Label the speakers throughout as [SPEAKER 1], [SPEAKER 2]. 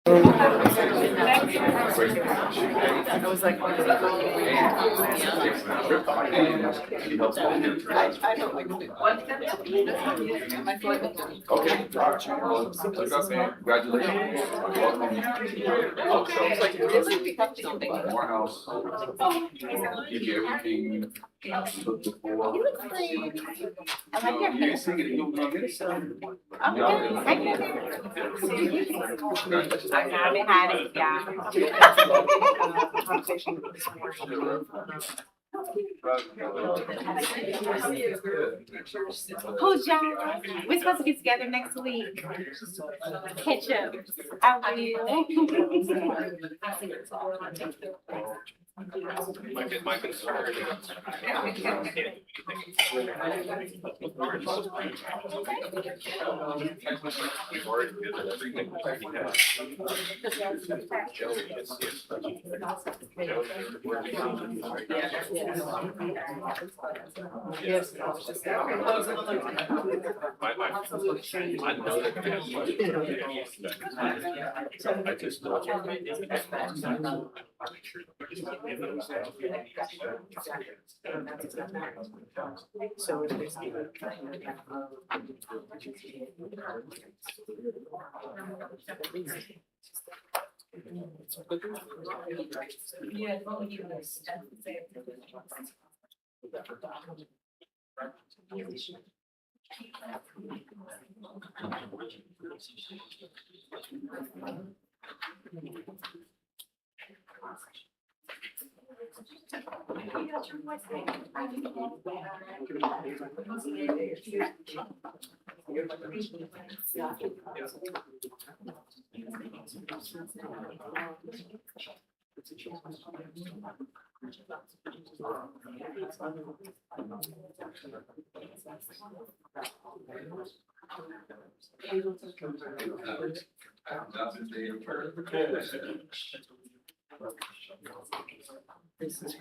[SPEAKER 1] I was like, I don't like it. I feel like
[SPEAKER 2] Okay, look up, man. Congratulations. Morehouse. Give you everything you looked for.
[SPEAKER 1] I like your
[SPEAKER 2] You
[SPEAKER 1] hair.
[SPEAKER 2] ain't singing it, you'll get it.
[SPEAKER 1] I haven't had it, yeah. Oh, John, we're supposed to get together next week. Catch up. I Yes.
[SPEAKER 2] I know that. I just know.
[SPEAKER 1] So it's yeah, what would you This is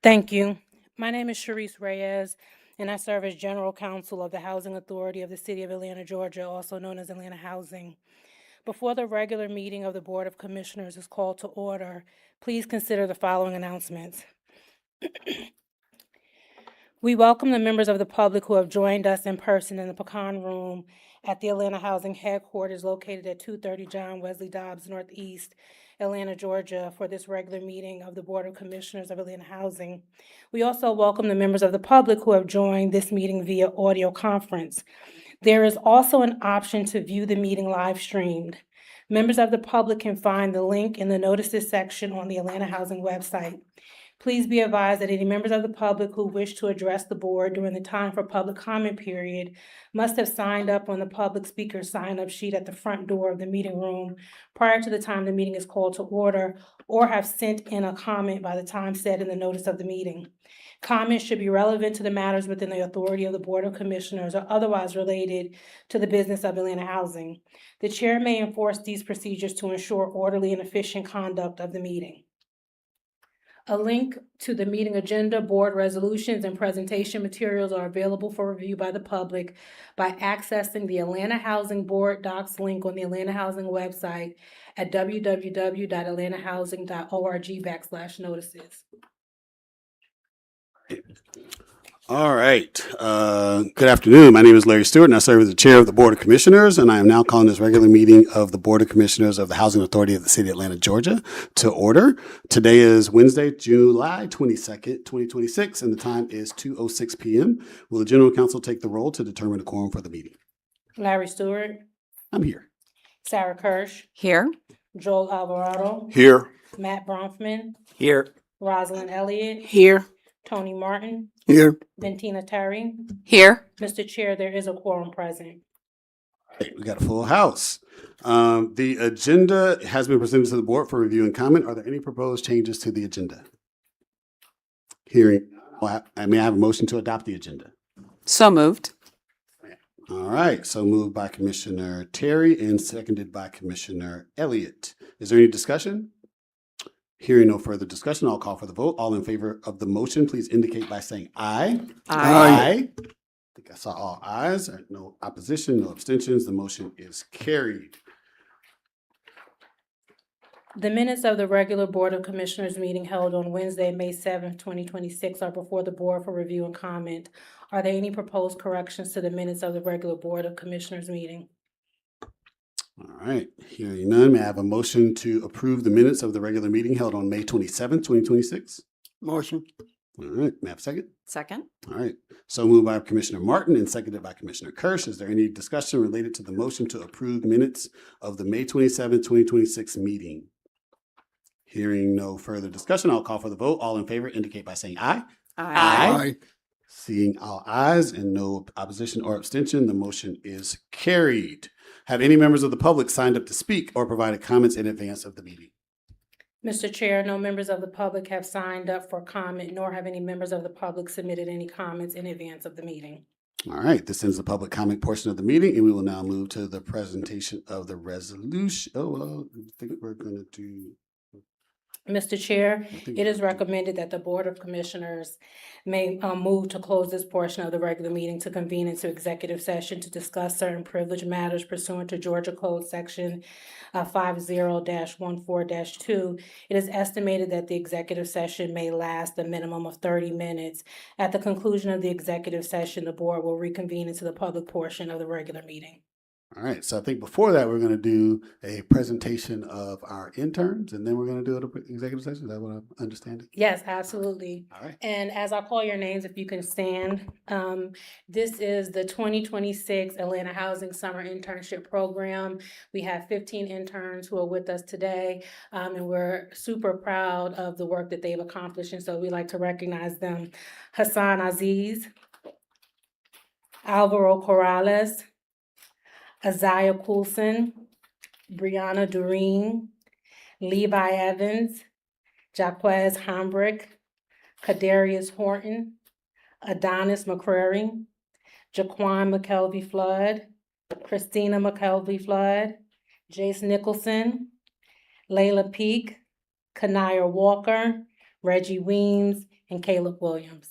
[SPEAKER 3] Thank you. My name is Sharice Reyes, and I serve as General Counsel of the Housing Authority of the City of Atlanta, Georgia, also known as Atlanta Housing. Before the regular meeting of the Board of Commissioners is called to order, please consider the following announcements. We welcome the members of the public who have joined us in person in the Pecan Room at the Atlanta Housing Headquarters located at 230 John Wesley Dobbs Northeast, Atlanta, Georgia, for this regular meeting of the Board of Commissioners of Atlanta Housing. We also welcome the members of the public who have joined this meeting via audio conference. There is also an option to view the meeting live streamed. Members of the public can find the link in the notices section on the Atlanta Housing website. Please be advised that any members of the public who wish to address the board during the time for public comment period must have signed up on the public speaker sign-up sheet at the front door of the meeting room prior to the time the meeting is called to order, or have sent in a comment by the time said in the notice of the meeting. Comments should be relevant to the matters within the authority of the Board of Commissioners or otherwise related to the business of Atlanta Housing. The chair may enforce these procedures to ensure orderly and efficient conduct of the meeting. A link to the meeting agenda, board resolutions, and presentation materials are available for review by the public by accessing the Atlanta Housing Board Docs link on the Atlanta Housing website at www.atlantahousing.org/notices.
[SPEAKER 4] All right. Good afternoon. My name is Larry Stewart, and I serve as the chair of the Board of Commissioners, and I am now calling this regular meeting of the Board of Commissioners of the Housing Authority of the City of Atlanta, Georgia, to order. Today is Wednesday, July 22nd, 2026, and the time is 2:06 p.m. Will the General Counsel take the roll to determine the quorum for the meeting?
[SPEAKER 3] Larry Stewart,
[SPEAKER 4] I'm here.
[SPEAKER 3] Sarah Kirsch,
[SPEAKER 5] Here.
[SPEAKER 3] Joel Alvarado,
[SPEAKER 4] Here.
[SPEAKER 3] Matt Bronfman,
[SPEAKER 4] Here.
[SPEAKER 3] Rosalind Elliott,
[SPEAKER 5] Here.
[SPEAKER 3] Tony Martin,
[SPEAKER 4] Here.
[SPEAKER 3] Bentina Terry.
[SPEAKER 5] Here.
[SPEAKER 3] Mr. Chair, there is a quorum present.
[SPEAKER 4] Hey, we got a full house. The agenda has been presented to the board for review and comment. Are there any proposed changes to the agenda? Hearing, I may have a motion to adopt the agenda.
[SPEAKER 5] So moved.
[SPEAKER 4] All right, so moved by Commissioner Terry and seconded by Commissioner Elliott. Is there any discussion? Hearing no further discussion, I'll call for the vote. All in favor of the motion, please indicate by saying aye.
[SPEAKER 5] Aye.
[SPEAKER 4] I think I saw all ayes. No opposition, no abstentions. The motion is carried.
[SPEAKER 3] The minutes of the regular Board of Commissioners meeting held on Wednesday, May 7th, 2026 are before the board for review and comment. Are there any proposed corrections to the minutes of the regular Board of Commissioners meeting?
[SPEAKER 4] All right, hearing none, may I have a motion to approve the minutes of the regular meeting held on May 27th, 2026?
[SPEAKER 6] Motion.
[SPEAKER 4] All right, may I have a second?
[SPEAKER 5] Second.
[SPEAKER 4] All right, so moved by Commissioner Martin and seconded by Commissioner Kirsch. Is there any discussion related to the motion to approve minutes of the May 27th, 2026 meeting? Hearing no further discussion, I'll call for the vote. All in favor indicate by saying aye.
[SPEAKER 5] Aye.
[SPEAKER 4] Seeing all ayes and no opposition or abstention, the motion is carried. Have any members of the public signed up to speak or provided comments in advance of the meeting?
[SPEAKER 3] Mr. Chair, no members of the public have signed up for comment, nor have any members of the public submitted any comments in advance of the meeting.
[SPEAKER 4] All right, this ends the public comment portion of the meeting, and we will now move to the presentation of the resolution. I think we're going to do.
[SPEAKER 3] Mr. Chair, it is recommended that the Board of Commissioners may move to close this portion of the regular meeting to convene into executive session to discuss certain privileged matters pursuant to Georgia Code Section 50-14-2. It is estimated that the executive session may last a minimum of 30 minutes. At the conclusion of the executive session, the board will reconvene into the public portion of the regular meeting.
[SPEAKER 4] All right, so I think before that, we're going to do a presentation of our interns, and then we're going to do an executive session. Is that what I'm understanding?
[SPEAKER 3] Yes, absolutely.
[SPEAKER 4] All right.
[SPEAKER 3] And as I call your names, if you can stand, this is the 2026 Atlanta Housing Summer Internship Program. We have 15 interns who are with us today, and we're super proud of the work that they've accomplished, and so we'd like to recognize them. Hassan Aziz, Alvaro Corrales, Isaiah Coulson, Brianna Doreen, Levi Evans, Jaquez Hombrick, Kadarius Horton, Adonis McCrary, Jaquan McKelvey Flood, Christina McKelvey Flood, Jace Nicholson, Layla Peak, Kanaya Walker, Reggie Weems, and Caleb Williams.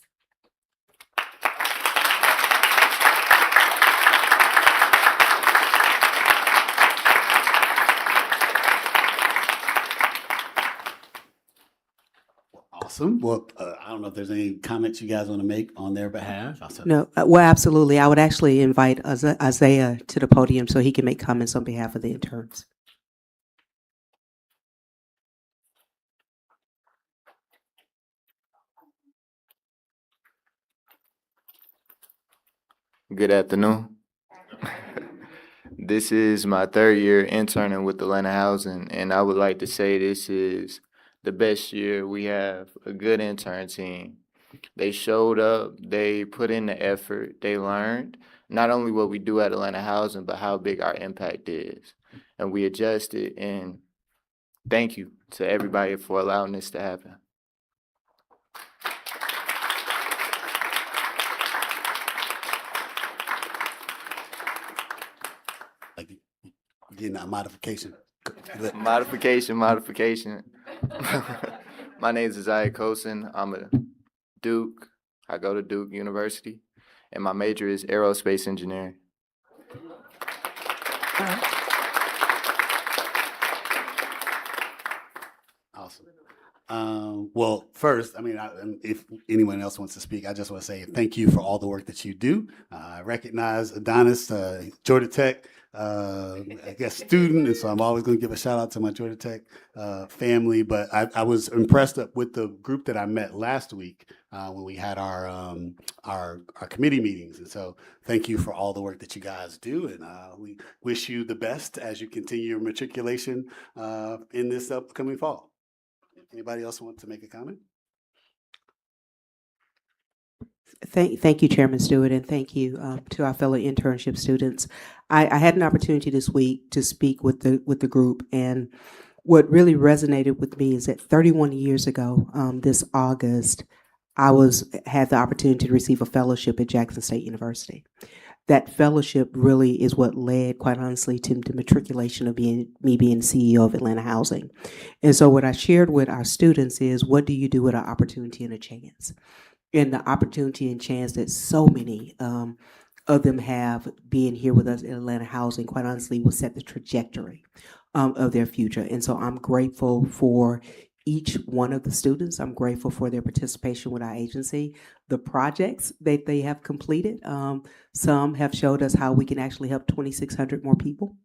[SPEAKER 4] Awesome. Well, I don't know if there's any comments you guys want to make on their behalf.
[SPEAKER 6] No, well, absolutely. I would actually invite Isaiah to the podium so he can make comments on behalf of the interns.
[SPEAKER 7] Good afternoon. This is my third year interning with Atlanta Housing, and I would like to say this is the best year. We have a good intern team. They showed up, they put in the effort, they learned not only what we do at Atlanta Housing, but how big our impact is. And we adjusted, and thank you to everybody for allowing this to happen.
[SPEAKER 4] Like getting a modification.
[SPEAKER 7] Modification. My name is Isaiah Cosin. I'm a Duke. I go to Duke University, and my major is aerospace engineering.
[SPEAKER 4] Awesome. Well, first, I mean, if anyone else wants to speak, I just want to say thank you for all the work that you do. I recognize Adonis, Georgia Tech, I guess, student, and so I'm always going to give a shout out to my Georgia Tech family. But I was impressed with the group that I met last week when we had our committee meetings, and so thank you for all the work that you guys do, and we wish you the best as you continue your matriculation in this upcoming fall. Anybody else want to make a comment?
[SPEAKER 6] Thank you, Chairman Stewart, and thank you to our fellow internship students. I had an opportunity this week to speak with the group, and what really resonated with me is that 31 years ago, this August, I had the opportunity to receive a fellowship at Jackson State University. That fellowship really is what led, quite honestly, to the matriculation of me being CEO of Atlanta Housing. And so what I shared with our students is, what do you do with an opportunity and a chance? And the opportunity and chance that so many of them have being here with us in Atlanta Housing, quite honestly, will set the trajectory of their future. And so I'm grateful for each one of the students. I'm grateful for their participation with our agency, the projects that they have completed. Some have showed us how we can actually help 2,600 more people.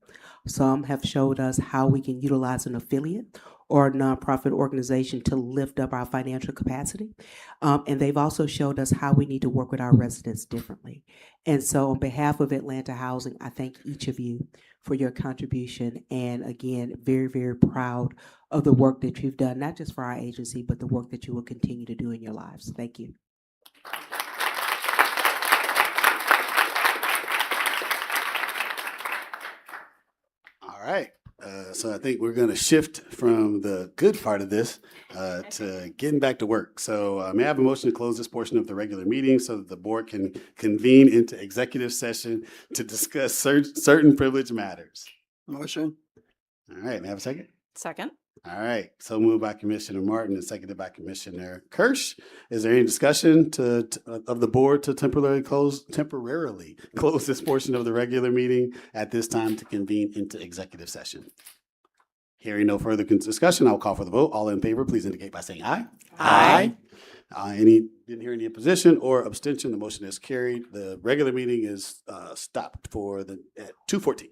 [SPEAKER 6] Some have showed us how we can utilize an affiliate or a nonprofit organization to lift up our financial capacity. And they've also showed us how we need to work with our residents differently. And so on behalf of Atlanta Housing, I thank each of you for your contribution. And again, very, very proud of the work that you've done, not just for our agency, but the work that you will continue to do in your lives. Thank you.
[SPEAKER 4] All right. So I think we're going to shift from the good part of this to getting back to work. So may I have a motion to close this portion of the regular meeting so that the board can convene into executive session to discuss certain privilege matters?
[SPEAKER 5] Motion.
[SPEAKER 4] All right. May I have a second?
[SPEAKER 5] Second.
[SPEAKER 4] All right. So moved by Commissioner Martin and seconded by Commissioner Kirsch. Is there any discussion of the board to temporarily close this portion of the regular meeting at this time to convene into executive session? Hearing no further discussion, I'll call for the vote. All in favor, please indicate by saying aye.
[SPEAKER 5] Aye.
[SPEAKER 4] Didn't hear any opposition or abstention. The motion is carried. The regular meeting is stopped at 2:14.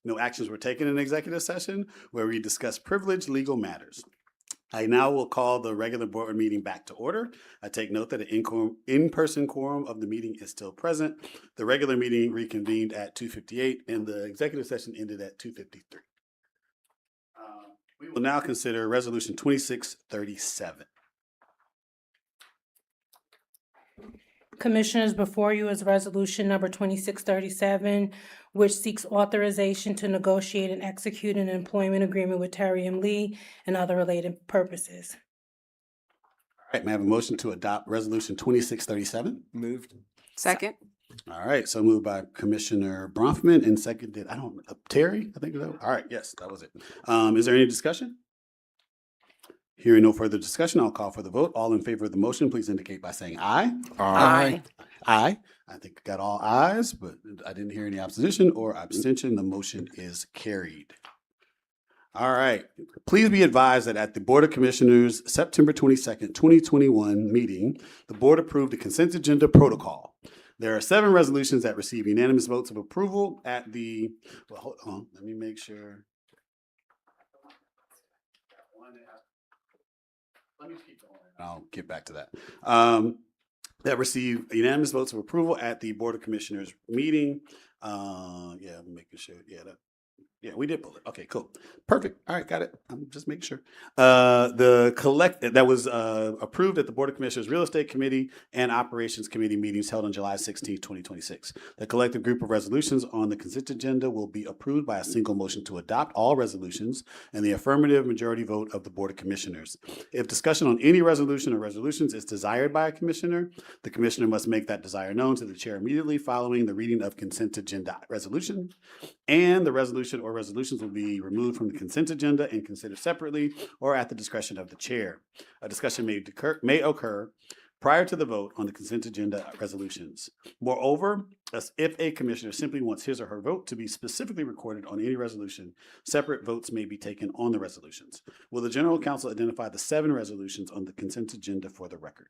[SPEAKER 4] No actions were taken in executive session where we discussed privileged legal matters. I now will call the regular board meeting back to order. I take note that an in-person quorum of the meeting is still present. The regular meeting reconvened at 2:58 and the executive session ended at 2:53. We will now consider Resolution 2637.
[SPEAKER 3] Commissioners, before you is resolution number 2637, which seeks authorization to negotiate and execute an employment agreement with Terry M. Lee and other related purposes.
[SPEAKER 4] All right, may I have a motion to adopt Resolution 2637?
[SPEAKER 2] Moved.
[SPEAKER 5] Second.
[SPEAKER 4] All right, so moved by Commissioner Bronfman and seconded, Terry, I think. All right, yes, that was it. Is there any discussion? Hearing no further discussion, I'll call for the vote. All in favor of the motion, please indicate by saying aye.
[SPEAKER 5] Aye.
[SPEAKER 4] Aye. I think I got all ayes, but I didn't hear any opposition or abstention. The motion is carried. All right. Please be advised that at the Board of Commissioners September 22nd, 2021 meeting, the board approved the consent agenda protocol. There are 7 resolutions that receive unanimous votes of approval at the, well, hold on, let me make sure. Let me keep going. I'll get back to that. That received unanimous votes of approval at the Board of Commissioners meeting. Yeah, I'm making sure. Yeah, we did pull it. Okay, cool. Perfect. All right, got it. I'm just making sure. That was approved at the Board of Commissioners Real Estate Committee and Operations Committee meetings held on July 16, 2026. The collective group of resolutions on the consent agenda will be approved by a single motion to adopt all resolutions and the affirmative majority vote of the Board of Commissioners. If discussion on any resolution or resolutions is desired by a commissioner, the commissioner must make that desire known to the chair immediately following the reading of consent agenda resolution, and the resolution or resolutions will be removed from the consent agenda and considered separately or at the discretion of the chair. A discussion may occur prior to the vote on the consent agenda resolutions. Moreover, as if a commissioner simply wants his or her vote to be specifically recorded on any resolution, separate votes may be taken on the resolutions. Will the general counsel identify the 7 resolutions on the consent agenda for the record?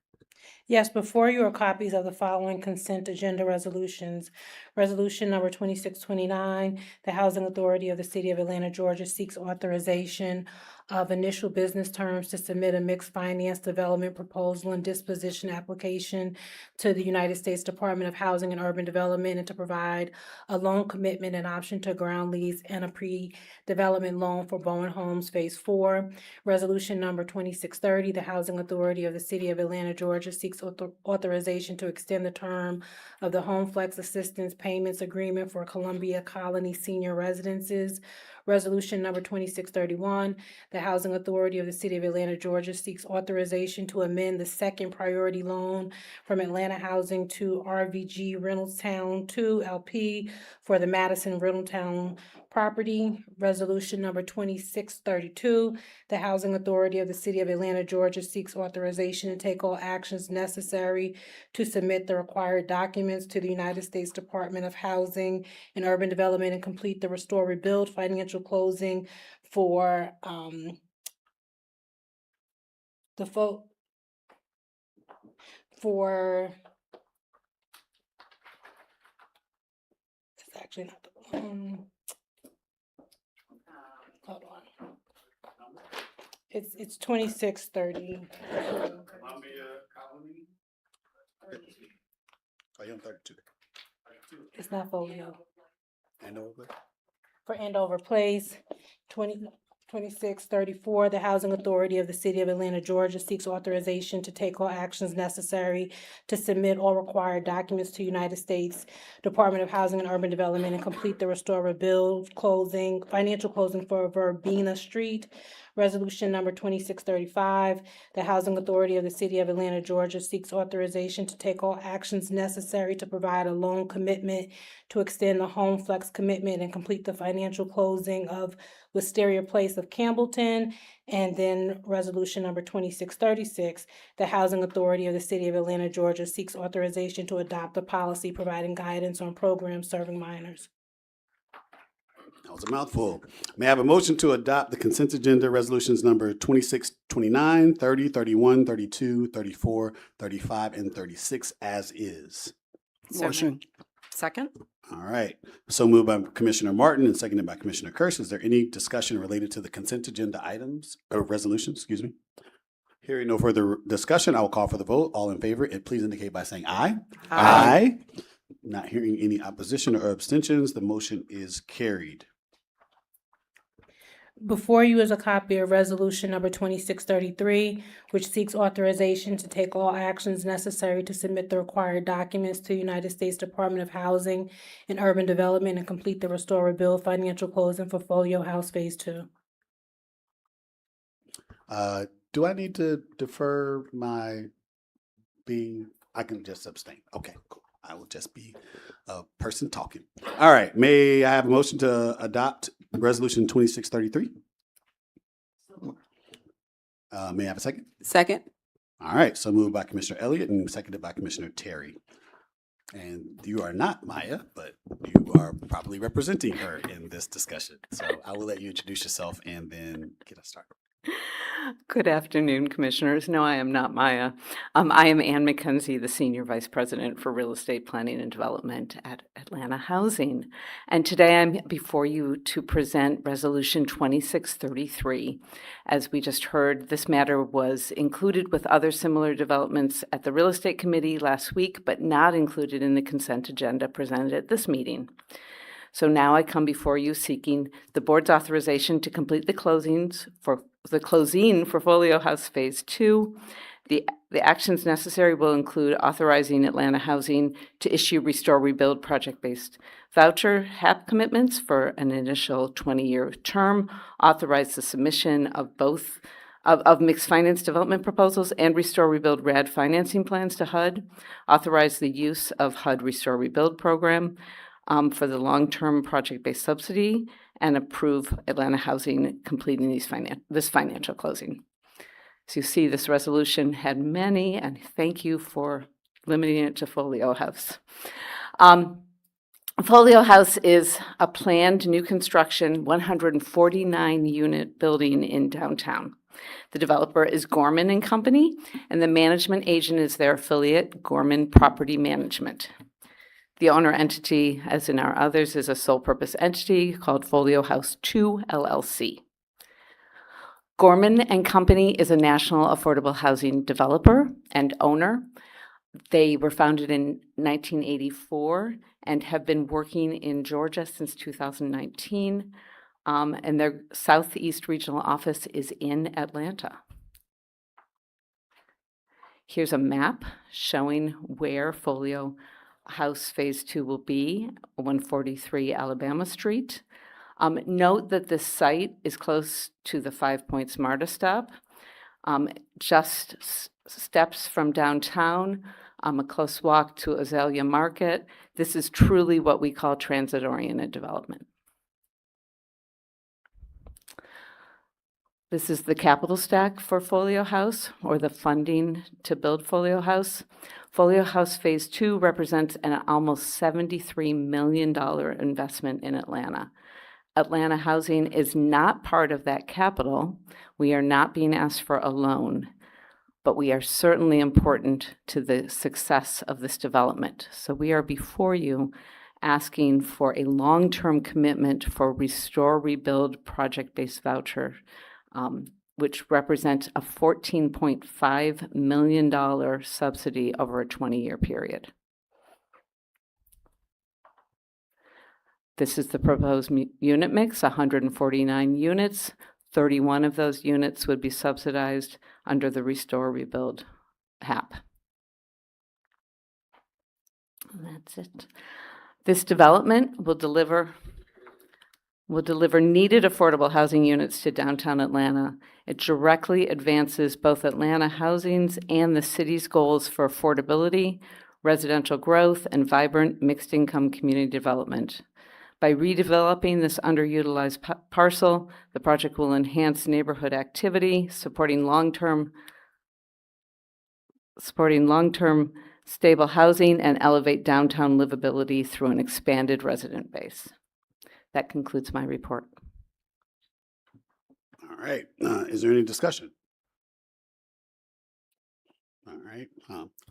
[SPEAKER 3] Yes, before you are copies of the following consent agenda resolutions. Resolution number 2629, the Housing Authority of the City of Atlanta, Georgia seeks authorization of initial business terms to submit a mixed finance development proposal and disposition application to the United States Department of Housing and Urban Development and to provide a loan commitment and option to ground lease and a pre-development loan for Bowen Homes Phase 4. Resolution number 2630, the Housing Authority of the City of Atlanta, Georgia seeks authorization to extend the term of the Home Flex Assistance Payments Agreement for Columbia Colony Senior Residences. Resolution number 2631, the Housing Authority of the City of Atlanta, Georgia seeks authorization to amend the second priority loan from Atlanta Housing to RVG Reynolds-Town 2 LP for the Madison Reynolds-Town property. Resolution number 2632, the Housing Authority of the City of Atlanta, Georgia seeks authorization to take all actions necessary to submit the required documents to the United States Department of Housing and Urban Development and complete the Restore Rebuild financial closing for it's actually not the hold on. It's 2630.
[SPEAKER 4] Columbia Colony? Oh, you're on 32.
[SPEAKER 3] It's not for you.
[SPEAKER 4] Andover?
[SPEAKER 3] For Andover Place, 2634, the Housing Authority of the City of Atlanta, Georgia seeks authorization to take all actions necessary to submit all required documents to United States Department of Housing and Urban Development and complete the Restore Rebuild financial closing for Verbena Street. Resolution number 2635, the Housing Authority of the City of Atlanta, Georgia seeks authorization to take all actions necessary to provide a loan commitment to extend the Home Flex commitment and complete the financial closing of Wisteria Place of Campbellton. And then resolution number 2636, the Housing Authority of the City of Atlanta, Georgia seeks authorization to adopt a policy providing guidance on programs serving minors.
[SPEAKER 4] That was a mouthful. May I have a motion to adopt the consent agenda resolutions number 26, 29, 30, 31, 32, 34, 35, and 36 as is?
[SPEAKER 5] Motion. Second.
[SPEAKER 4] All right. So moved by Commissioner Martin and seconded by Commissioner Kirsch. Is there any discussion related to the consent agenda items or resolutions? Excuse me. Hearing no further discussion, I will call for the vote. All in favor, please indicate by saying aye.
[SPEAKER 5] Aye.
[SPEAKER 4] Not hearing any opposition or abstentions, the motion is carried.
[SPEAKER 3] Before you is a copy of Resolution Number 2633, which seeks authorization to take all actions necessary to submit the required documents to the United States Department of Housing and Urban Development and complete the Restore Rebuild financial closing for Folio House Phase 2.
[SPEAKER 4] Do I need to defer my I can just abstain. Okay, cool. I will just be a person talking. All right, may I have a motion to adopt Resolution 2633? May I have a second?
[SPEAKER 5] Second.
[SPEAKER 4] All right, so moved by Commissioner Elliott and seconded by Commissioner Terry. And you are not Maya, but you are properly representing her in this discussion. So I will let you introduce yourself and then get us started.
[SPEAKER 5] Good afternoon, Commissioners. No, I am not Maya. I am Ann McKenzie, the Senior Vice President for Real Estate Planning and Development at Atlanta Housing. And today I'm before you to present Resolution 2633. As we just heard, this matter was included with other similar developments at the Real Estate Committee last week, but not included in the consent agenda presented at this meeting. So now I come before you seeking the board's authorization to complete the closing for Folio House Phase 2. The actions necessary will include authorizing Atlanta Housing to issue Restore Rebuild project-based voucher HAP commitments for an initial 20-year term, authorize the submission of both of mixed finance development proposals and Restore Rebuild RAD financing plans to HUD, authorize the use of HUD Restore Rebuild program for the long-term project-based subsidy, and approve Atlanta Housing completing this financial closing. As you see, this resolution had many, and thank you for limiting it to Folio House. Folio House is a planned new construction 149-unit building in downtown. The developer is Gorman and Company, and the management agent is their affiliate, Gorman Property Management. The owner entity, as in our others, is a sole purpose entity called Folio House 2 LLC. Gorman and Company is a national affordable housing developer and owner. They were founded in 1984 and have been working in Georgia since 2019. And their Southeast Regional Office is in Atlanta. Here's a map showing where Folio House Phase 2 will be, 143 Alabama Street. Note that this site is close to the 5 Points MARTA stop, just steps from downtown, a close walk to Azalea Market. This is truly what we call transit-oriented development. This is the capital stack for Folio House, or the funding to build Folio House. Folio House Phase 2 represents an almost $73 million investment in Atlanta. Atlanta Housing is not part of that capital. We are not being asked for a loan, but we are certainly important to the success of this development. So we are before you asking for a long-term commitment for Restore Rebuild project-based voucher, which represents a $14.5 million subsidy over a 20-year period. This is the proposed unit mix, 149 units. 31 of those units would be subsidized under the Restore Rebuild HAP. And that's it. This development will deliver needed affordable housing units to downtown Atlanta. It directly advances both Atlanta Housing's and the city's goals for affordability, residential growth, and vibrant mixed-income community development. By redeveloping this underutilized parcel, the project will enhance neighborhood activity, supporting long-term stable housing, and elevate downtown livability through an expanded resident base. That concludes my report.
[SPEAKER 4] All right. Is there any discussion? All right.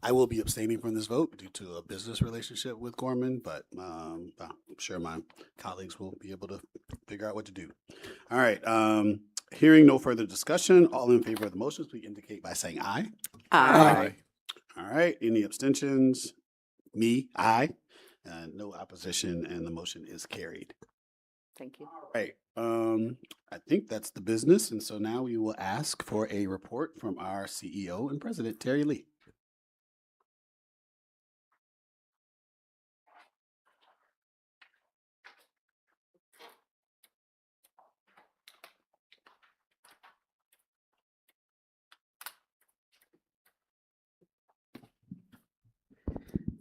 [SPEAKER 4] I will be abstaining from this vote due to a business relationship with Gorman, but I'm sure my colleagues will be able to figure out what to do. All right. Hearing no further discussion, all in favor of the motions, please indicate by saying aye.
[SPEAKER 7] Aye.
[SPEAKER 4] All right. Any abstentions? Me, aye. No opposition, and the motion is carried.
[SPEAKER 5] Thank you.
[SPEAKER 4] All right. I think that's the business, and so now we will ask for a report from our CEO and President, Terry Lee.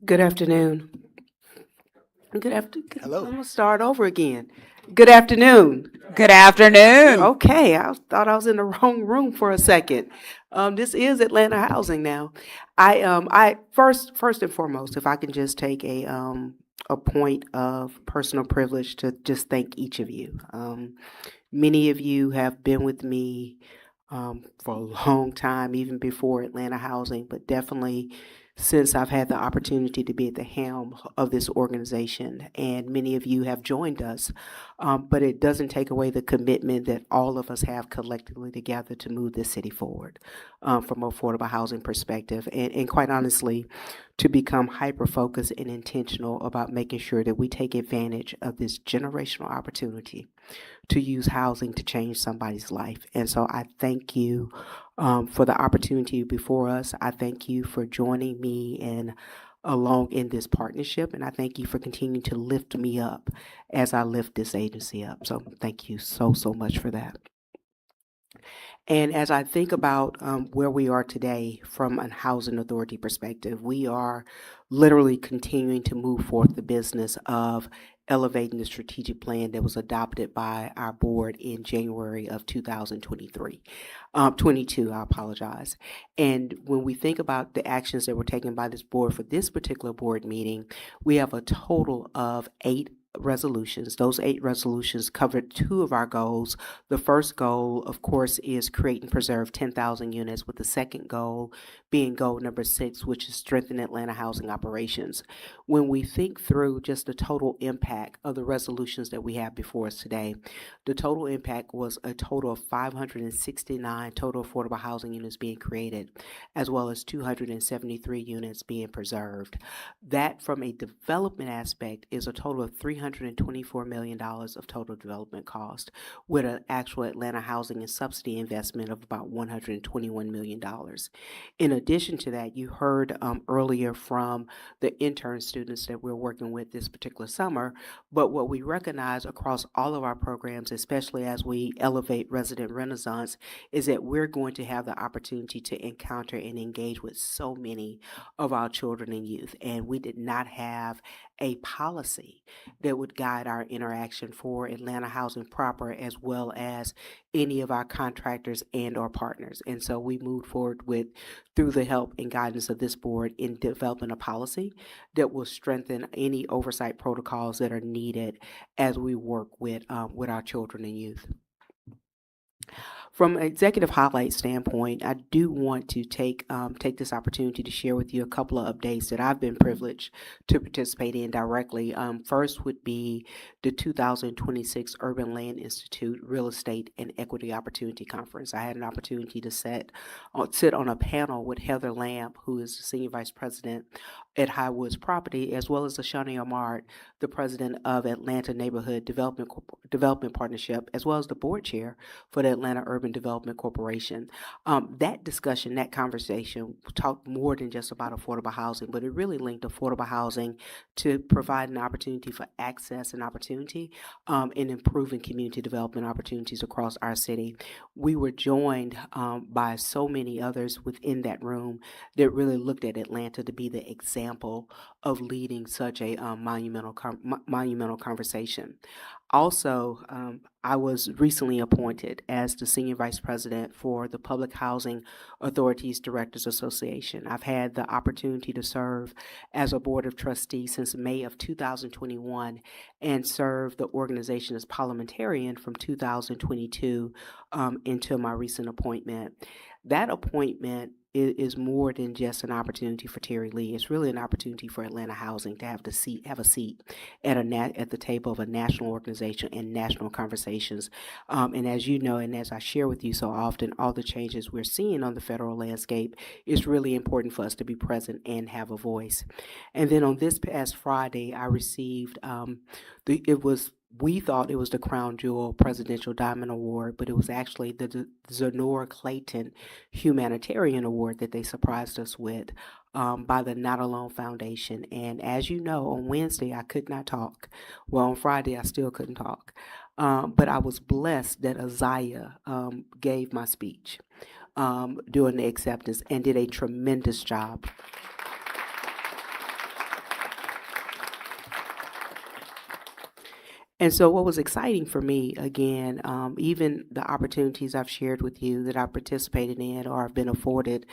[SPEAKER 6] Good afternoon. Good afternoon.
[SPEAKER 4] Hello.
[SPEAKER 6] I'm gonna start over again. Good afternoon.
[SPEAKER 8] Good afternoon.
[SPEAKER 6] Okay, I thought I was in the wrong room for a second. This is Atlanta Housing now. I first and foremost, if I can just take a point of personal privilege to just thank each of you. Many of you have been with me for a long time, even before Atlanta Housing, but definitely since I've had the opportunity to be at the helm of this organization, and many of you have joined us, but it doesn't take away the commitment that all of us have collectively together to move this city forward from an affordable housing perspective, and quite honestly, to become hyper-focused and intentional about making sure that we take advantage of this generational opportunity to use housing to change somebody's life. And so I thank you for the opportunity before us. I thank you for joining me and along in this partnership, and I thank you for continuing to lift me up as I lift this agency up. So thank you so much for that. And as I think about where we are today from a housing authority perspective, we are literally continuing to move forth the business of elevating the strategic plan that was adopted by our board in January of 2023. 22, I apologize. And when we think about the actions that were taken by this board for this particular board meeting, we have a total of 8 resolutions. Those 8 resolutions covered 2 of our goals. The first goal, of course, is create and preserve 10,000 units, with the second goal being goal number 6, which is strengthen Atlanta housing operations. When we think through just the total impact of the resolutions that we have before us today, the total impact was a total of 569 total affordable housing units being created, as well as 273 units being preserved. That, from a development aspect, is a total of $324 million of total development cost, with an actual Atlanta housing and subsidy investment of about $121 million. In addition to that, you heard earlier from the intern students that we're working with this particular summer, but what we recognize across all of our programs, especially as we elevate resident renaissance, is that we're going to have the opportunity to encounter and engage with so many of our children and youth, and we did not have a policy that would guide our interaction for Atlanta Housing proper, as well as any of our contractors and or partners. And so we moved forward through the help and guidance of this board, in developing a policy that will strengthen any oversight protocols that are needed as we work with our children and youth. From an executive highlight standpoint, I do want to take this opportunity to share with you a couple of updates that I've been privileged to participate in directly. First would be the 2026 Urban Land Institute Real Estate and Equity Opportunity Conference. I had an opportunity to sit on a panel with Heather Lamb, who is the Senior Vice President at Highwoods Property, as well as Ashani Ahmad, the President of Atlanta Neighborhood Development Partnership, as well as the Board Chair for the Atlanta Urban Development Corporation. That discussion, that conversation, talked more than just about affordable housing, but it really linked affordable housing to provide an opportunity for access and opportunity in improving community development opportunities across our city. We were joined by so many others within that room that really looked at Atlanta to be the example of leading such a monumental conversation. Also, I was recently appointed as the Senior Vice President for the Public Housing Authorities Directors Association. I've had the opportunity to serve as a Board of Trustees since May of 2021 and serve the organization as parliamentarian from 2022 until my recent appointment. That appointment is more than just an opportunity for Terry Lee. It's really an opportunity for Atlanta Housing to have a seat at the table of a national organization and national conversations. And as you know, and as I share with you so often, all the changes we're seeing on the federal landscape, it's really important for us to be present and have a voice. And then on this past Friday, I received we thought it was the Crown Jewel Presidential Diamond Award, but it was actually the Zenora Clayton Humanitarian Award that they surprised us with by the Not Alone Foundation. And as you know, on Wednesday, I could not talk. Well, on Friday, I still couldn't talk. But I was blessed that Isaiah gave my speech during the acceptance and did a tremendous job. And so what was exciting for me, again, even the opportunities I've shared with you that I've participated in or have been afforded,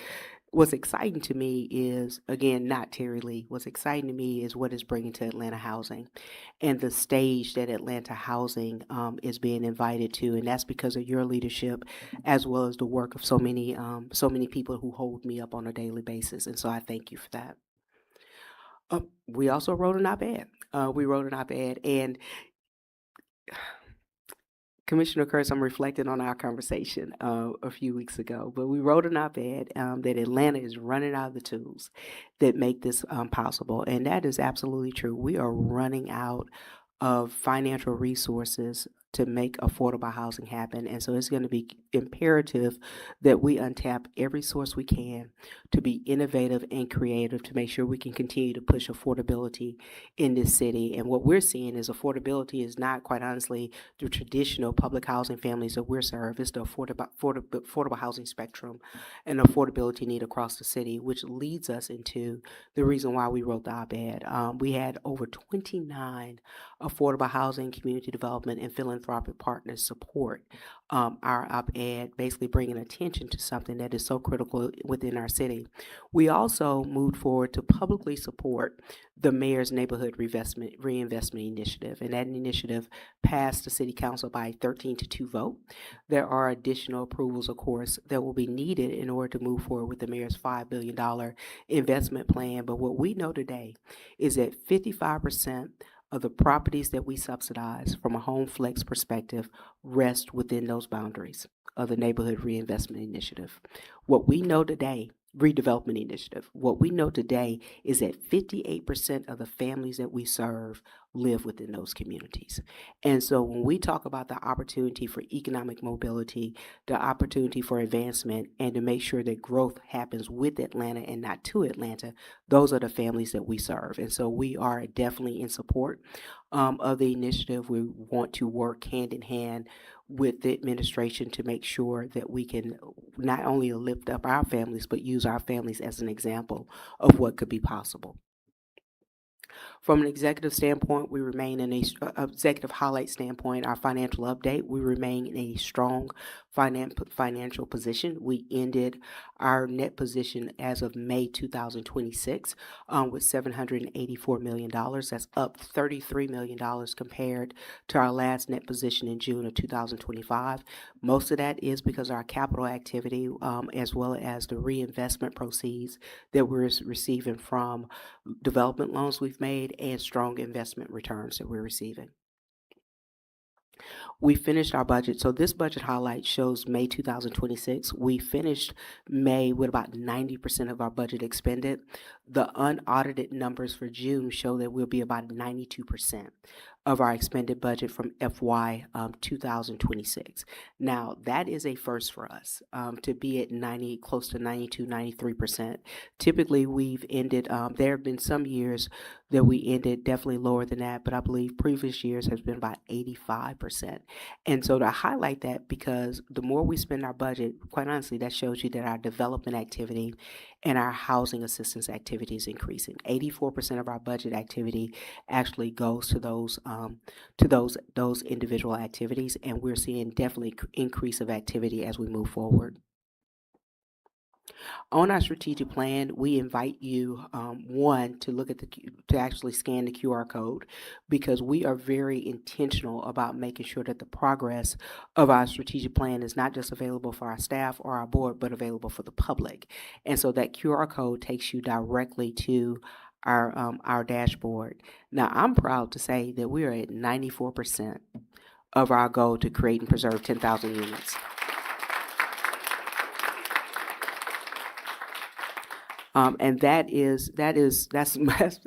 [SPEAKER 6] what's exciting to me is, again, not Terry Lee. What's exciting to me is what it's bringing to Atlanta Housing and the stage that Atlanta Housing is being invited to. And that's because of your leadership, as well as the work of so many people who hold me up on a daily basis. And so I thank you for that. We also wrote an op-ed. And Commissioner Kurtz, I'm reflecting on our conversation a few weeks ago, but we wrote an op-ed that Atlanta is running out of the tools that make this possible, and that is absolutely true. We are running out of financial resources to make affordable housing happen, and so it's going to be imperative that we untap every source we can to be innovative and creative to make sure we can continue to push affordability in this city. And what we're seeing is affordability is not, quite honestly, the traditional public housing families that we're served. It's the affordable housing spectrum and affordability need across the city, which leads us into the reason why we wrote the op-ed. We had over 29 affordable housing, community development, and philanthropic partners support our op-ed, basically bringing attention to something that is so critical within our city. We also moved forward to publicly support the mayor's neighborhood reinvestment initiative, and that initiative passed the city council by 13-2 vote. There are additional approvals, of course, that will be needed in order to move forward with the mayor's $5 billion investment plan. But what we know today is that 55% of the properties that we subsidize from a home flex perspective rest within those boundaries of the neighborhood reinvestment initiative. What we know today, redevelopment initiative, what we know today is that 58% of the families that we serve live within those communities. And so when we talk about the opportunity for economic mobility, the opportunity for advancement, and to make sure that growth happens with Atlanta and not to Atlanta, those are the families that we serve. And so we are definitely in support of the initiative. We want to work hand in hand with the administration to make sure that we can not only lift up our families, but use our families as an example of what could be possible. From an executive standpoint, we remain in a executive highlight standpoint, our financial update, we remain in a strong financial position. We ended our net position as of May 2026 with $784 million. That's up $33 million compared to our last net position in June of 2025. Most of that is because of our capital activity as well as the reinvestment proceeds that we're receiving from development loans we've made and strong investment returns that we're receiving. We finished our budget. So this budget highlight shows May 2026. We finished May with about 90% of our budget expended. The unaudited numbers for June show that we'll be about 92% of our expended budget from FY 2026. Now, that is a first for us to be at close to 92, 93%. Typically, we've ended, there have been some years that we ended definitely lower than that, but I believe previous years has been about 85%. And so to highlight that, because the more we spend our budget, quite honestly, that shows you that our development activity and our housing assistance activity is increasing. 84% of our budget activity actually goes to those individual activities, and we're seeing definitely increase of activity as we move forward. On our strategic plan, we invite you, one, to look at to actually scan the QR code, because we are very intentional about making sure that the progress of our strategic plan is not just available for our staff or our board, but available for the public. And so that QR code takes you directly to our dashboard. Now, I'm proud to say that we are at 94% of our goal to create and preserve 10,000 units. And that's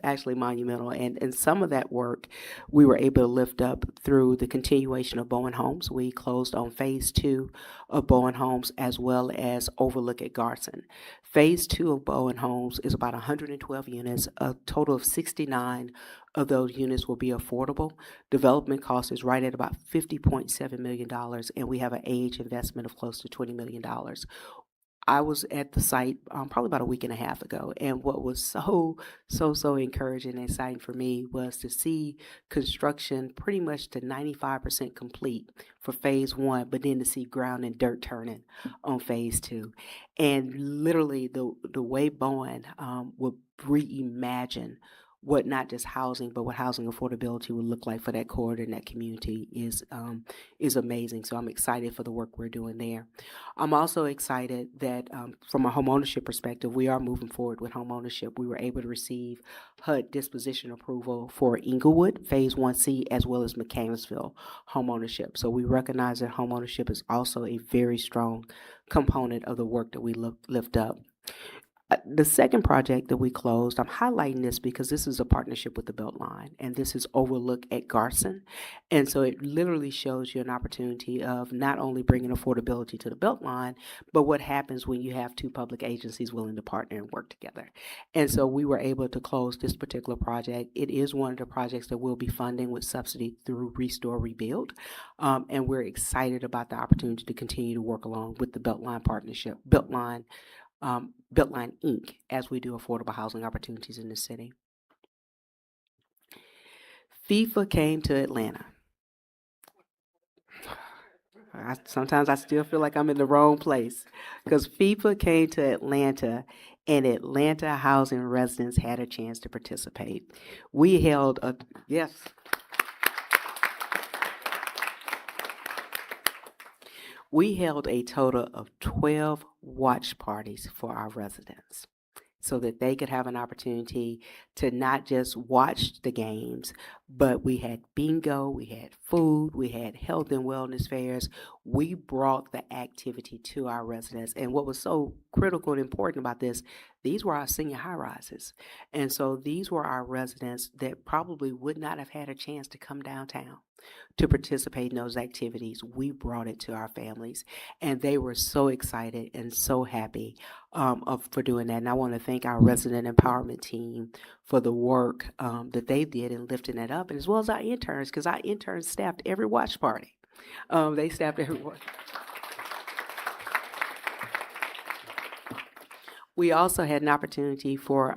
[SPEAKER 6] actually monumental. And some of that work we were able to lift up through the continuation of Bowen Homes. We closed on phase 2 of Bowen Homes, as well as Overlook at Garson. Phase 2 of Bowen Homes is about 112 units. A total of 69 of those units will be affordable. Development cost is right at about $50.7 million, and we have an age investment of close to $20 million. I was at the site probably about a week and a half ago, and what was so encouraging and exciting for me was to see construction pretty much to 95% complete for phase 1, but then to see ground and dirt turning on phase 2. And literally the way Bowen would reimagine what not just housing, but what housing affordability would look like for that corridor and that community is amazing. So I'm excited for the work we're doing there. I'm also excited that from a homeownership perspective, we are moving forward with homeownership. We were able to receive HUD disposition approval for Inglewood, Phase 1C, as well as Mechanicsville homeownership. So we recognize that homeownership is also a very strong component of the work that we lift up. The second project that we closed, I'm highlighting this because this is a partnership with the Beltline, and this is Overlook at Garson. And so it literally shows you an opportunity of not only bringing affordability to the Beltline, but what happens when you have two public agencies willing to partner and work together. And so we were able to close this particular project. It is one of the projects that we'll be funding with subsidy through Restore Rebuild. And we're excited about the opportunity to continue to work along with the Beltline partnership, Beltline Inc., as we do affordable housing opportunities in the city. FIFA came to Atlanta. Sometimes I still feel like I'm in the wrong place, because FIFA came to Atlanta, and Atlanta housing residents had a chance to participate. We held a, yes. We held a total of 12 watch parties for our residents, so that they could have an opportunity to not just watch the games, but we had bingo, we had food, we had health and wellness fairs. We brought the activity to our residents. And what was so critical and important about this, these were our senior high rises. And so these were our residents that probably would not have had a chance to come downtown to participate in those activities. We brought it to our families, and they were so excited and so happy for doing that. And I want to thank our resident empowerment team for the work that they did in lifting that up, and as well as our interns, because our interns staffed every watch party. They staffed every watch. We also had an opportunity for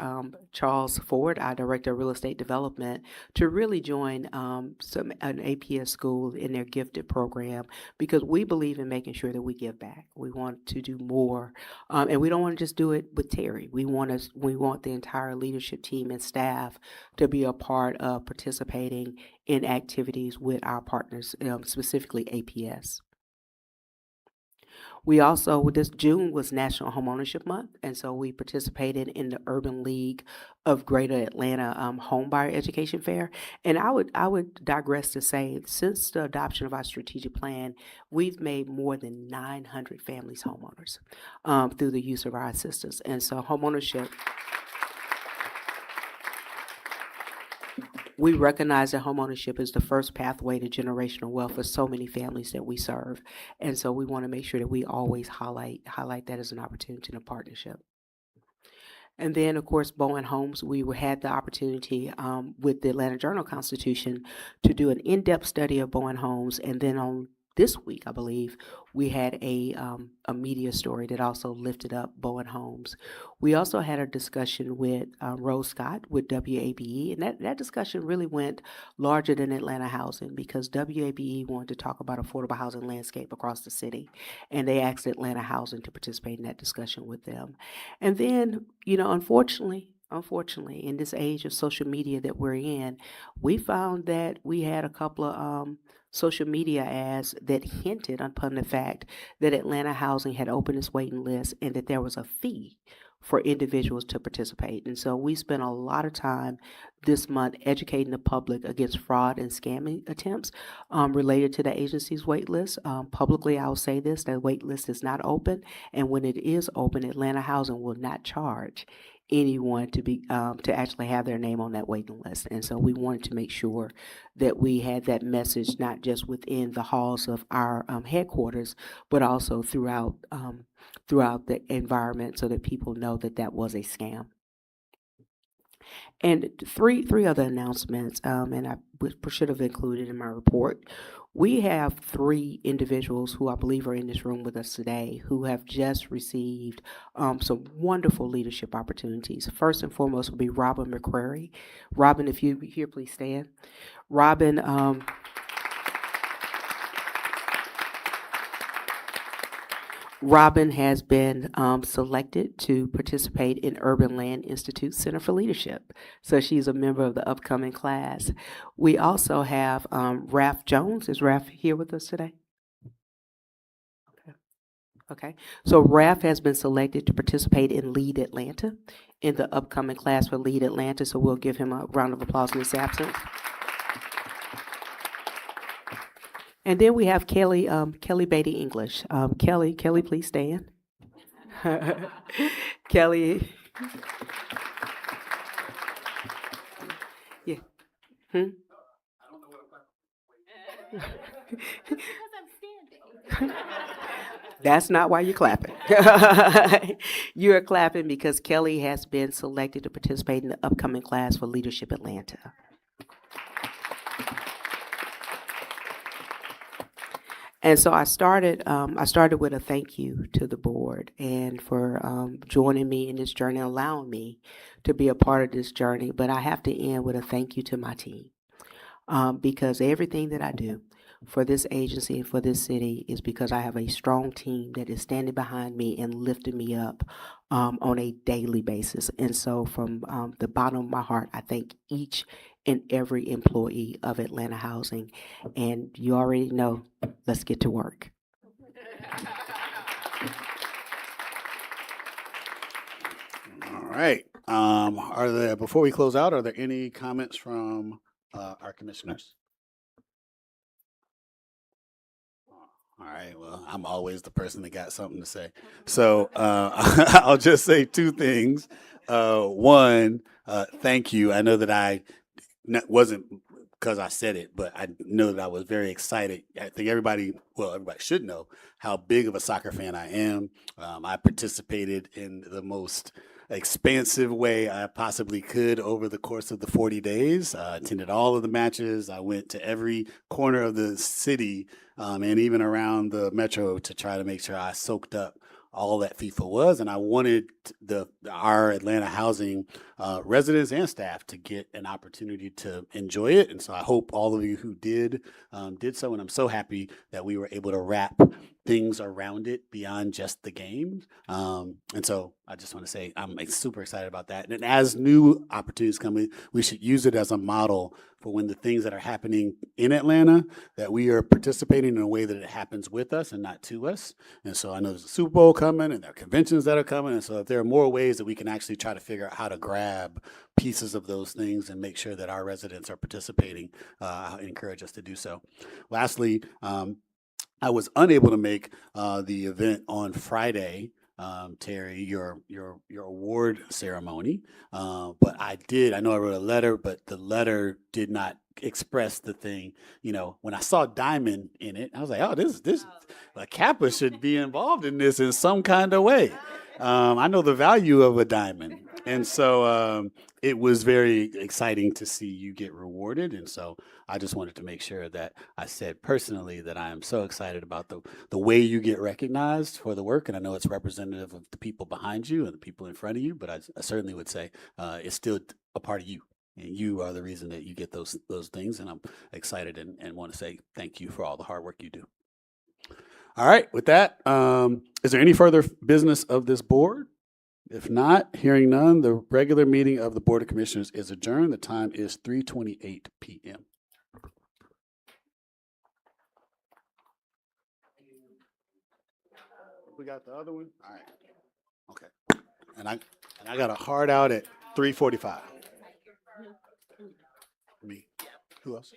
[SPEAKER 6] Charles Ford, our Director of Real Estate Development, to really join an APS school in their gifted program, because we believe in making sure that we give back. We want to do more, and we don't want to just do it with Terry. We want the entire leadership team and staff to be a part of participating in activities with our partners, specifically APS. We also, this June was National Homeownership Month, and so we participated in the Urban League of Greater Atlanta Homebuyer Education Fair. And I would digress to say, since the adoption of our strategic plan, we've made more than 900 families homeowners through the use of our assistance. And so homeownership, we recognize that homeownership is the first pathway to generational wealth for so many families that we serve. And so we want to make sure that we always highlight that as an opportunity and a partnership. And then, of course, Bowen Homes, we had the opportunity with the Atlanta Journal-Constitution to do an in-depth study of Bowen Homes. And then on this week, I believe, we had a media story that also lifted up Bowen Homes. We also had a discussion with Rose Scott with WABE, and that discussion really went larger than Atlanta Housing because WABE wanted to talk about affordable housing landscape across the city, and they asked Atlanta Housing to participate in that discussion with them. And then, unfortunately, in this age of social media that we're in, we found that we had a couple of social media ads that hinted upon the fact that Atlanta Housing had opened its waiting list and that there was a fee for individuals to participate. And so we spent a lot of time this month educating the public against fraud and scamming attempts related to the agency's wait list. Publicly, I'll say this, the wait list is not open. And when it is open, Atlanta Housing will not charge anyone to actually have their name on that waiting list. And so we wanted to make sure that we had that message not just within the halls of our headquarters, but also throughout the environment so that people know that that was a scam. And three other announcements, and I should have included in my report. We have 3 individuals who I believe are in this room with us today who have just received some wonderful leadership opportunities. First and foremost will be Robin McCrary. Robin, if you here, please stand. Robin, Robin has been selected to participate in Urban Land Institute Center for Leadership. So she's a member of the upcoming class. We also have Raph Jones. Is Raph here with us today? Okay. So Raph has been selected to participate in Lead Atlanta in the upcoming class for Lead Atlanta. So we'll give him a round of applause in his absence. And then we have Kelly Beatty English. Kelly, please stand. Kelly. Yeah. That's not why you're clapping. You're clapping because Kelly has been selected to participate in the upcoming class for Leadership Atlanta. And so I started with a thank you to the board and for joining me in this journey, allowing me to be a part of this journey. But I have to end with a thank you to my team because everything that I do for this agency and for this city is because I have a strong team that is standing behind me and lifting me up on a daily basis. And so from the bottom of my heart, I thank each and every employee of Atlanta Housing. And you already know, let's get to work.
[SPEAKER 4] All right. Before we close out, are there any comments from our commissioners? All right. Well, I'm always the person that got something to say. So I'll just say 2 things. One, thank you. I know that wasn't because I said it, but I know that I was very excited. I think everybody should know how big of a soccer fan I am. I participated in the most expansive way I possibly could over the course of the 40 days. I attended all of the matches. I went to every corner of the city and even around the metro to try to make sure I soaked up all that FIFA was, and I wanted our Atlanta Housing residents and staff to get an opportunity to enjoy it. And so I hope all of you who did so, and I'm so happy that we were able to wrap things around it beyond just the games. And so I just want to say I'm super excited about that. And as new opportunities come in, we should use it as a model for when the things that are happening in Atlanta, that we are participating in a way that it happens with us and not to us. And so I know there's a Super Bowl coming and there are conventions that are coming. And so if there are more ways that we can actually try to figure out how to grab pieces of those things and make sure that our residents are participating, I encourage us to do so. Lastly, I was unable to make the event on Friday, Terry, your award ceremony, but I did. I know I wrote a letter, but the letter did not express the thing. You know, when I saw diamond in it, I was like, oh, this Kappa should be involved in this in some kind of way. I know the value of a diamond. And so it was very exciting to see you get rewarded. And so I just wanted to make sure that I said personally that I am so excited about the way you get recognized for the work. And I know it's representative of the people behind you and the people in front of you, but I certainly would say it's still a part of you. And you are the reason that you get those things. And I'm excited and want to say thank you for all the hard work you do. All right, with that, is there any further business of this board? If not, hearing none, the regular meeting of the Board of Commissioners is adjourned. The time is 3:28 p.m. We got the other one? All right. Okay. And I got a hard out at 3:45. Me. Who else?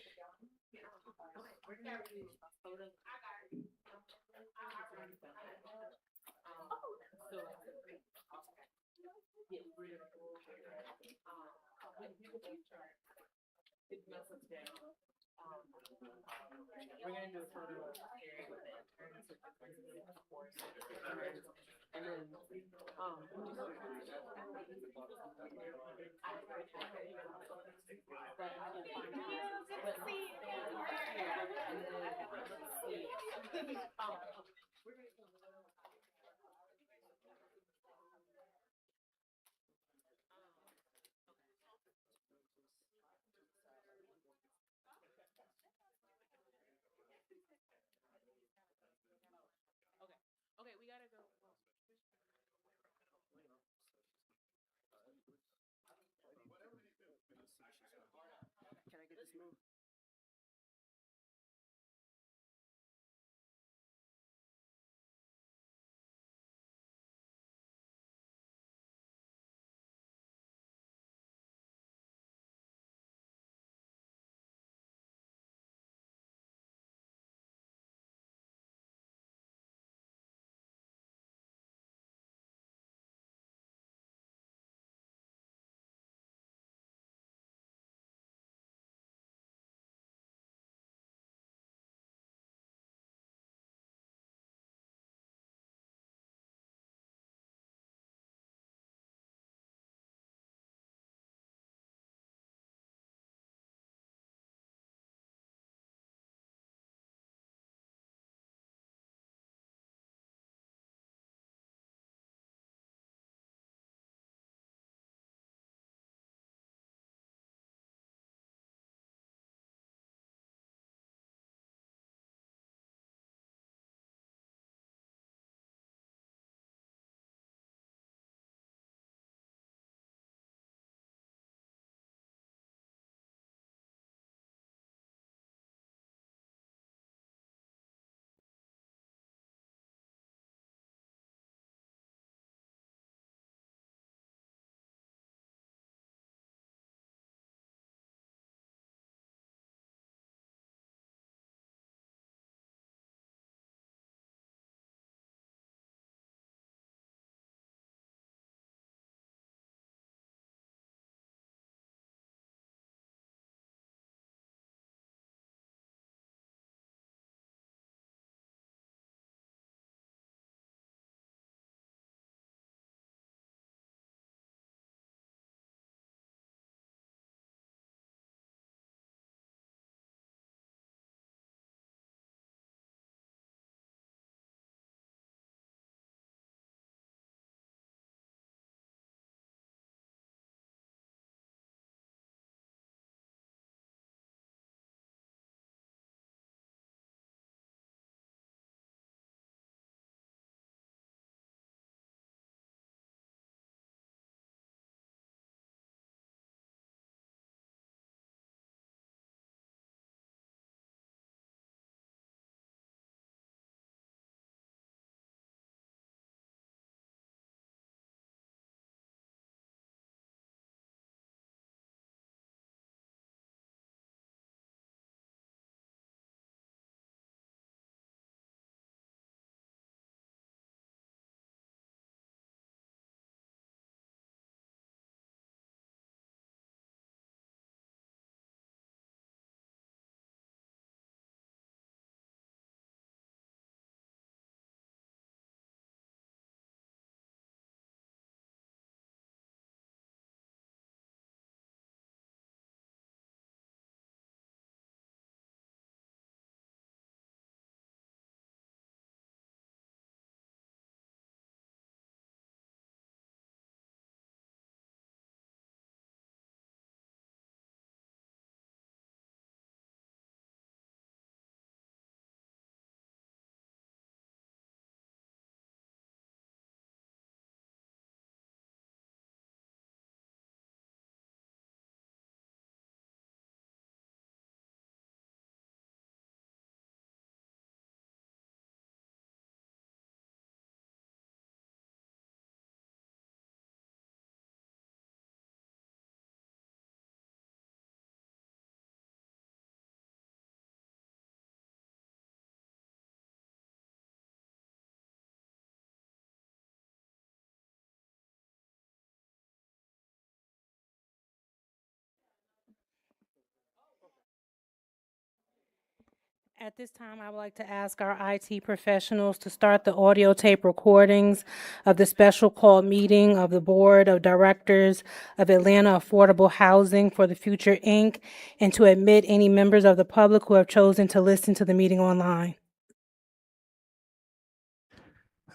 [SPEAKER 3] At this time, I would like to ask our IT professionals to start the audio tape recordings of the special call meeting of the Board of Directors of Atlanta Affordable Housing for the Future, Inc., and to admit any members of the public who have chosen to listen to the meeting online.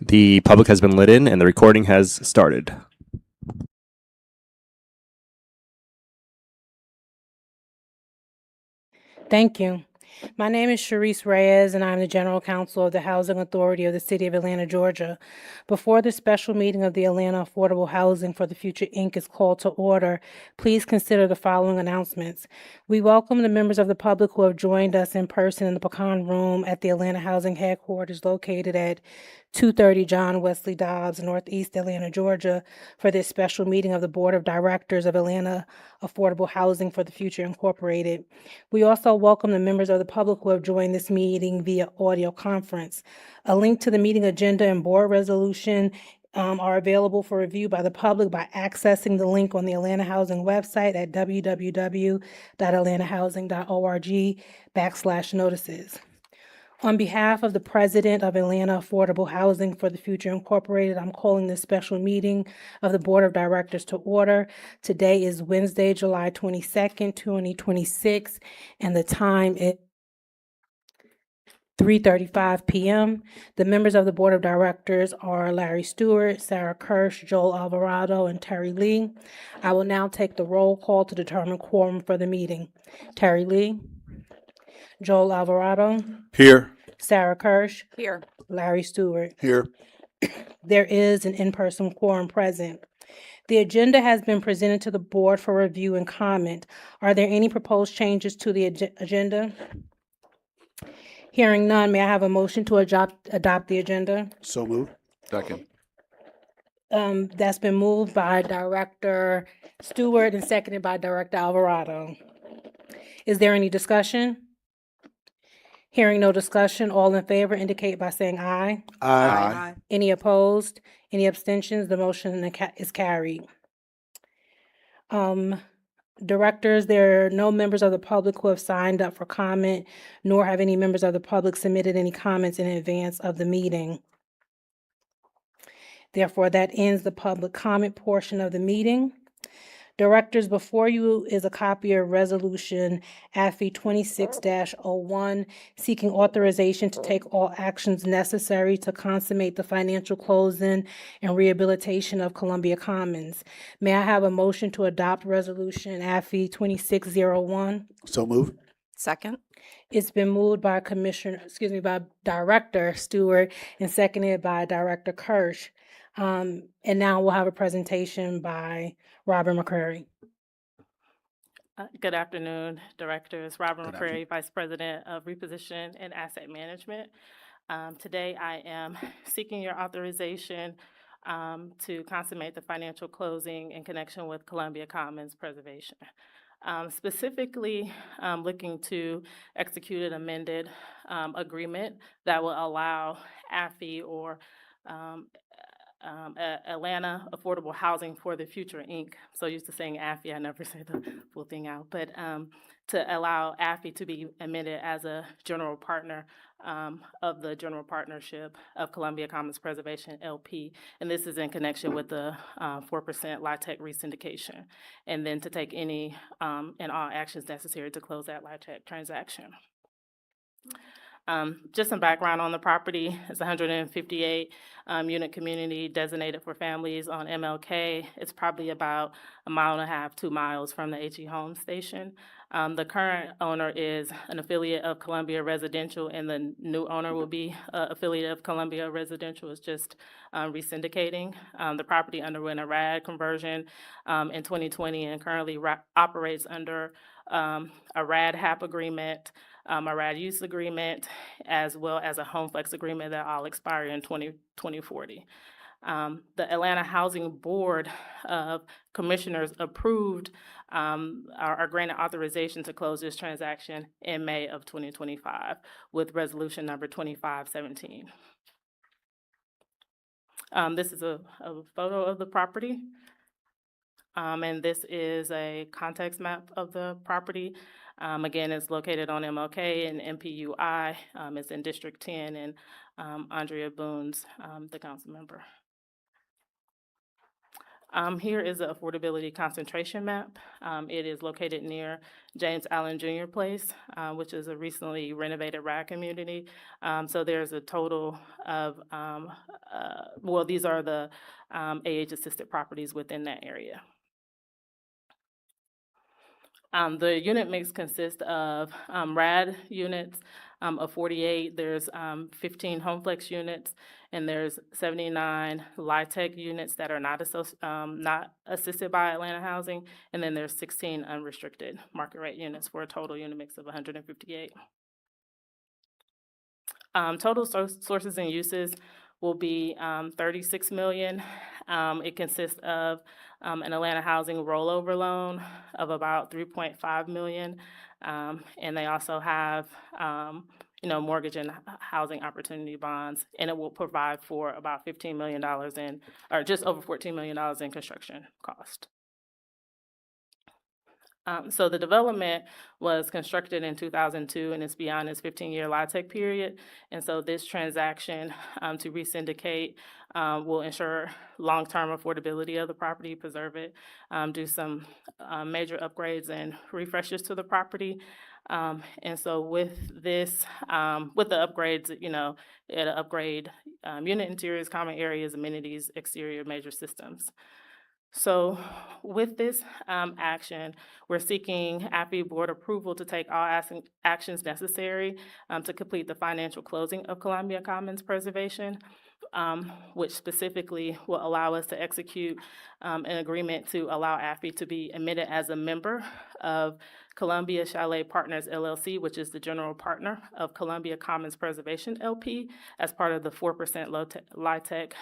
[SPEAKER 8] The public has been lit in and the recording has started.
[SPEAKER 3] Thank you. My name is Sharice Reyes, and I'm the General Counsel of the Housing Authority of the City of Atlanta, Georgia. Before the special meeting of the Atlanta Affordable Housing for the Future, Inc. is called to order, please consider the following announcements. We welcome the members of the public who have joined us in person in the Pecan Room at the Atlanta Housing Headquarters located at 230 John Wesley Dobbs, Northeast Atlanta, Georgia, for this special meeting of the Board of Directors of Atlanta Affordable Housing for the Future, Incorporated. We also welcome the members of the public who have joined this meeting via audio conference. A link to the meeting agenda and board resolution are available for review by the public by accessing the link on the Atlanta Housing website at www.atlantahousing.org/notices. On behalf of the President of Atlanta Affordable Housing for the Future, Incorporated, I'm calling this special meeting of the Board of Directors to order. Today is Wednesday, July 22nd, 2026, and the time is 3:35 p.m. The members of the Board of Directors are Larry Stewart, Sarah Kirsch, Joel Alvarado, and Terry Lee. I will now take the roll call to determine quorum for the meeting. Terry Lee, Joel Alvarado,
[SPEAKER 2] Here.
[SPEAKER 3] Sarah Kirsch,
[SPEAKER 1] Here.
[SPEAKER 3] Larry Stewart.
[SPEAKER 2] Here.
[SPEAKER 3] There is an in-person quorum present. The agenda has been presented to the board for review and comment. Are there any proposed changes to the agenda? Hearing none, may I have a motion to adopt the agenda?
[SPEAKER 2] So moved. Second.
[SPEAKER 3] That's been moved by Director Stewart and seconded by Director Alvarado. Is there any discussion? Hearing no discussion, all in favor indicate by saying aye.
[SPEAKER 2] Aye.
[SPEAKER 3] Any opposed? Any abstentions? The motion is carried. Directors, there are no members of the public who have signed up for comment, nor have any members of the public submitted any comments in advance of the meeting. Therefore, that ends the public comment portion of the meeting. Directors, before you is a copy of Resolution AFI 26-01, seeking authorization to take all actions necessary to consummate the financial closing and rehabilitation of Columbia Commons. May I have a motion to adopt Resolution AFI 2601?
[SPEAKER 2] So moved.
[SPEAKER 1] Second.
[SPEAKER 3] It's been moved by by Director Stewart and seconded by Director Kirsch. And now we'll have a presentation by Robert McCrary.
[SPEAKER 9] Good afternoon, Directors. Robert
[SPEAKER 2] Good
[SPEAKER 9] McCrary, Vice President of Reposition and Asset Management. Today, I am seeking your authorization to consummate the financial closing in connection with Columbia Commons preservation. Specifically, looking to execute an amended agreement that will allow AFI or Atlanta Affordable Housing for the Future, Inc. So used to saying AFI, I never say the full thing out, but to allow AFI to be amended as a general partner of the General Partnership of Columbia Commons Preservation, LP. And this is in connection with the 4% LIHTC resyndication. And then to take any and all actions necessary to close that LIHTC transaction. Just some background on the property. It's a 158 unit community designated for families on MLK. It's probably about 1.5 miles, 2 miles from the HE Home Station. The current owner is an affiliate of Columbia Residential, and the new owner will be an affiliate of Columbia Residential. It's just resyndicating. The property underwent a RAD conversion in 2020 and currently operates under a RAD HAP agreement, a RAD use agreement, as well as a home flex agreement that all expire in 2040. The Atlanta Housing Board of Commissioners approved our granted authorization to close this transaction in May of 2025 with resolution number 2517. This is a photo of the property. And this is a context map of the property. Again, it's located on MLK and MPUI. It's in District 10, and Andrea Boone's the council member. Here is the affordability concentration map. It is located near James Allen Jr. Place, which is a recently renovated RAD community. So there's a total of, well, these are the AH-assisted properties within that area. The unit mix consists of RAD units of 48. There's 15 HomeFlex units, and there's 79 LIHTC units that are not assisted by Atlanta Housing, and then there's 16 unrestricted market rate units for a total unit mix of 158. Total sources and uses will be 36 million. It consists of an Atlanta Housing rollover loan of about 3.5 million. And they also have, mortgage and housing opportunity bonds, and it will provide for about $15 million or just over $14 million in construction cost. So the development was constructed in 2002, and it's beyond its 15-year LIHTC period. And so this transaction to resyndicate will ensure long-term affordability of the property, preserve it, do some major upgrades and refreshes to the property. And so with this, with the upgrades, it'll upgrade unit interiors, common areas, amenities, exterior major systems. So with this action, we're seeking AFI board approval to take all actions necessary to complete the financial closing of Columbia Commons preservation, which specifically will allow us to execute an agreement to allow AFI to be admitted as a member of Columbia Chalet Partners LLC, which is the general partner of Columbia Commons Preservation LP, as part of the 4% LIHTC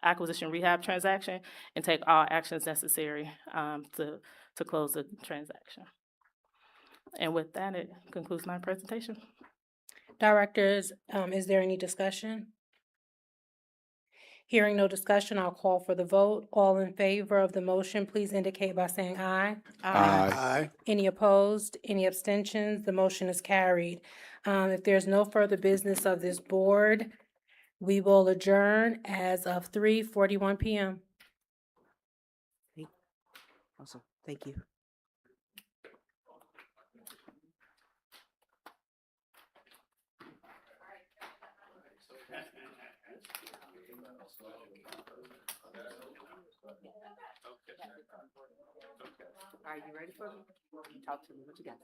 [SPEAKER 9] acquisition rehab transaction, and take all actions necessary to close the transaction. And with that, it concludes my presentation.
[SPEAKER 3] Directors, is there any discussion? Hearing no discussion, I'll call for the vote. All in favor of the motion, please indicate by saying aye.
[SPEAKER 4] Aye.
[SPEAKER 3] Any opposed? Any abstentions? The motion is carried. If there's no further business of this board, we will adjourn as of 3:41 p.m.
[SPEAKER 6] Awesome. Thank you. Are you ready for me? Talk to me. What you got?